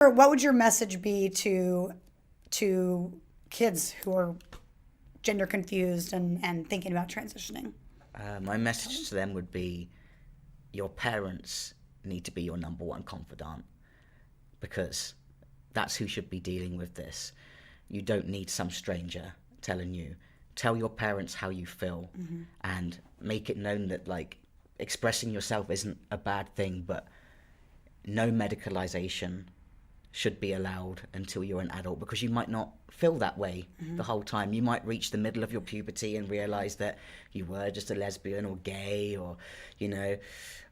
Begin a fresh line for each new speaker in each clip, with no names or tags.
What would your message be to kids who are gender confused and thinking about transitioning?
My message to them would be, your parents need to be your number one confidant, because that's who should be dealing with this. You don't need some stranger telling you. Tell your parents how you feel, and make it known that, like, expressing yourself isn't a bad thing, but no medicalization should be allowed until you're an adult, because you might not feel that way the whole time. You might reach the middle of your puberty and realize that you were just a lesbian or gay, or, you know,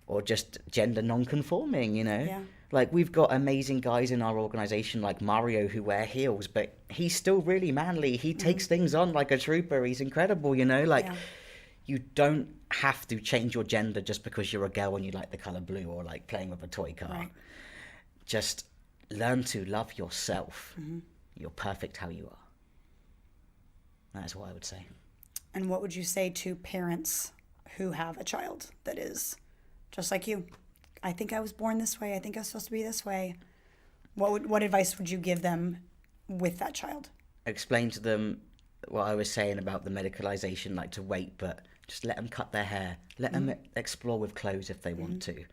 or just gender non-conforming, you know.
Yeah.
Like, we've got amazing guys in our organization like Mario who wear heels, but he's still really manly. He takes things on like a trooper. He's incredible, you know. Like, you don't have to change your gender just because you're a girl and you like the color blue, or like playing with a toy car.
Right.
Just learn to love yourself. You're perfect how you are. That's what I would say.
And what would you say to parents who have a child that is just like you? I think I was born this way. I think I was supposed to be this way. What advice would you give them with that child?
Explain to them what I was saying about the medicalization, like to wait, but just let them cut their hair. Let them explore with clothes if they want to.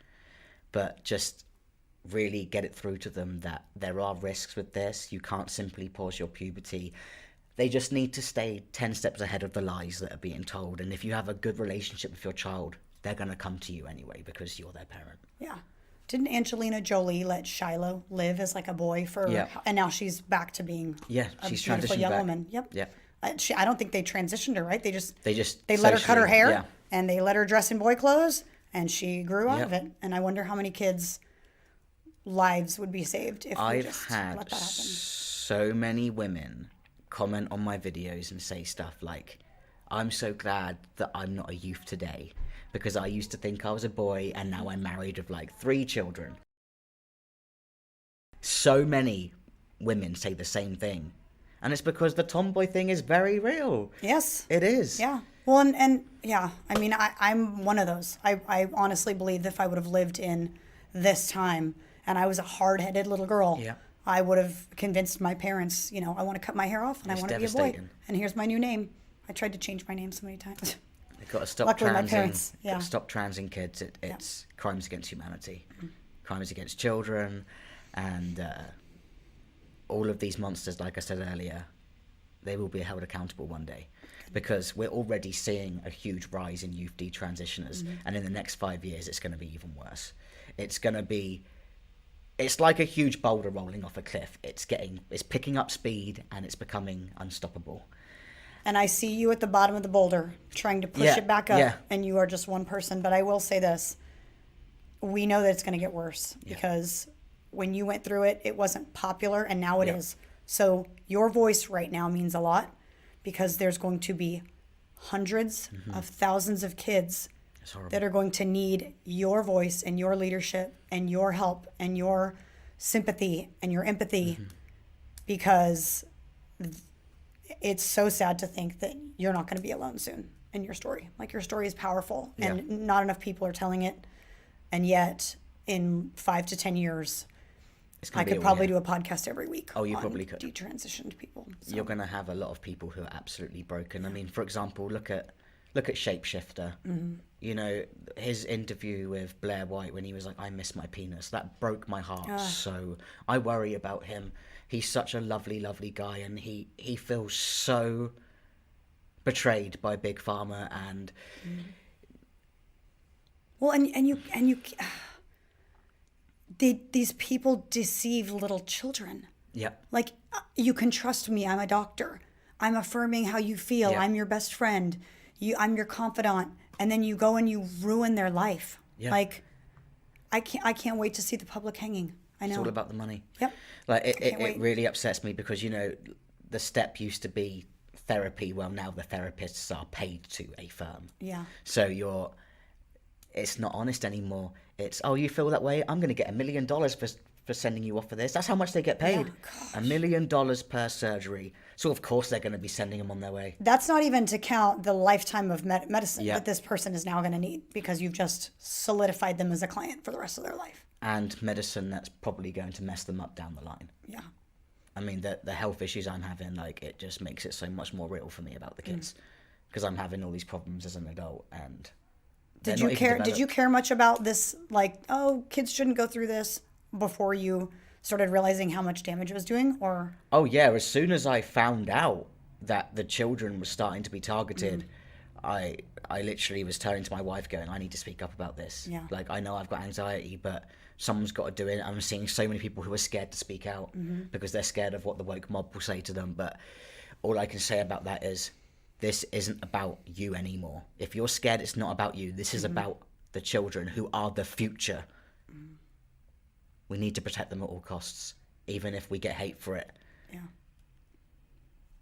But just really get it through to them that there are risks with this. You can't simply pause your puberty. They just need to stay 10 steps ahead of the lies that are being told. And if you have a good relationship with your child, they're going to come to you anyway because you're their parent.
Yeah. Didn't Angelina Jolie let Shiloh live as like a boy for, and now she's back to being a
she's
beautiful
transitioned
young
back.
woman. Yep.
Yeah.
I don't think they transitioned her, right? They let her cut her
socially,
hair and they let her dress in boy clothes, and she grew out of
Yep.
it. And I wonder how many kids' lives would be saved if we
I've
just
had
let that happen.
so many women comment on my videos and say stuff like, I'm so glad that I'm not a youth today, because I used to think I was a boy and now I'm married with like 3 children. So many women say the same thing. And it's because the tomboy thing is very real.
Yes.
It is.
Yeah. Well, and yeah, I mean, I'm one of those. I honestly believe that if I would have lived in this time and I was a hard-headed little girl, I would have convinced my parents, you know, I want to cut my hair off and I want to be a boy. And here's my new name. I tried to change my name so many times.
They've got to stop
Luckily, my
transing.
parents,
Got to stop transing kids. It's crimes against humanity, crimes against children, and all of these monsters, like I said earlier, they will be held accountable one day, because we're already seeing a huge rise in youth detransitioners, and in the next 5 years, it's going to be even worse. It's like a huge boulder rolling off a cliff. It's picking up speed, and it's becoming unstoppable.
And I see you at the bottom of the boulder trying to push it back up, and you are just one person. But I will say this. We know that it's going to get worse because when you went through it, it wasn't popular, and now it is. So your voice right now means a lot, because there's going to be hundreds of thousands of kids that are going to need your voice and your leadership and your help and your sympathy and your empathy, because it's so sad to think that you're not going to be alone soon in your story. Like, your story is powerful, and not enough people are telling it. And yet, in 5 to 10 years, I could probably do a podcast every week.
Oh, you probably could.
Detransitioned people. So.
You're going to have a lot of people who are absolutely broken. I mean, for example, look at Shapeshifter. You know, his interview with Blair White when he was like, I miss my penis. That broke my heart. So I worry about him. He's such a lovely, lovely guy, and he feels so betrayed by Big Pharma, and
well, and you these people deceive little children. Like, you can trust me. I'm a doctor. I'm affirming how you feel. I'm your best friend. I'm your confidant. And then you go and you ruin their life. Like, I can't wait to see the public hanging. I know.
It's all about the money.
Like,
it really upsets me, because, you know, the step used to be therapy. Well, now the therapists are paid to a firm. So it's not honest anymore. It's, oh, you feel that way? I'm going to get $1 million for sending you off for this. That's how much they get paid. $1 million per surgery. So of course they're going to be sending them on their way.
That's not even to count the lifetime of medicine that this person is now going to need, because you've just solidified them as a client for the rest of their life.
and medicine that's probably going to mess them up down the line.
Yeah.
I mean, the health issues I'm having, like, it just makes it so much more real for me about the kids, because I'm having all these problems as an adult. And
did you care? Did you care much about this? Like, oh, kids shouldn't go through this, before you started realizing how much damage it was doing, or?
Oh yeah, as soon as I found out that the children were starting to be targeted, I literally was turning to my wife, going, "I need to speak up about this.
Yeah.
Like, I know I've got anxiety, but someone's got to do it." I'm seeing so many people who are scared to speak out because they're scared of what the woke mob will say to them. But all I can say about that is, this isn't about you anymore. If you're scared, it's not about you. This is about the children, who are the future. We need to protect them at all costs, even if we get hate for it.
Yeah.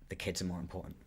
The kids are more important.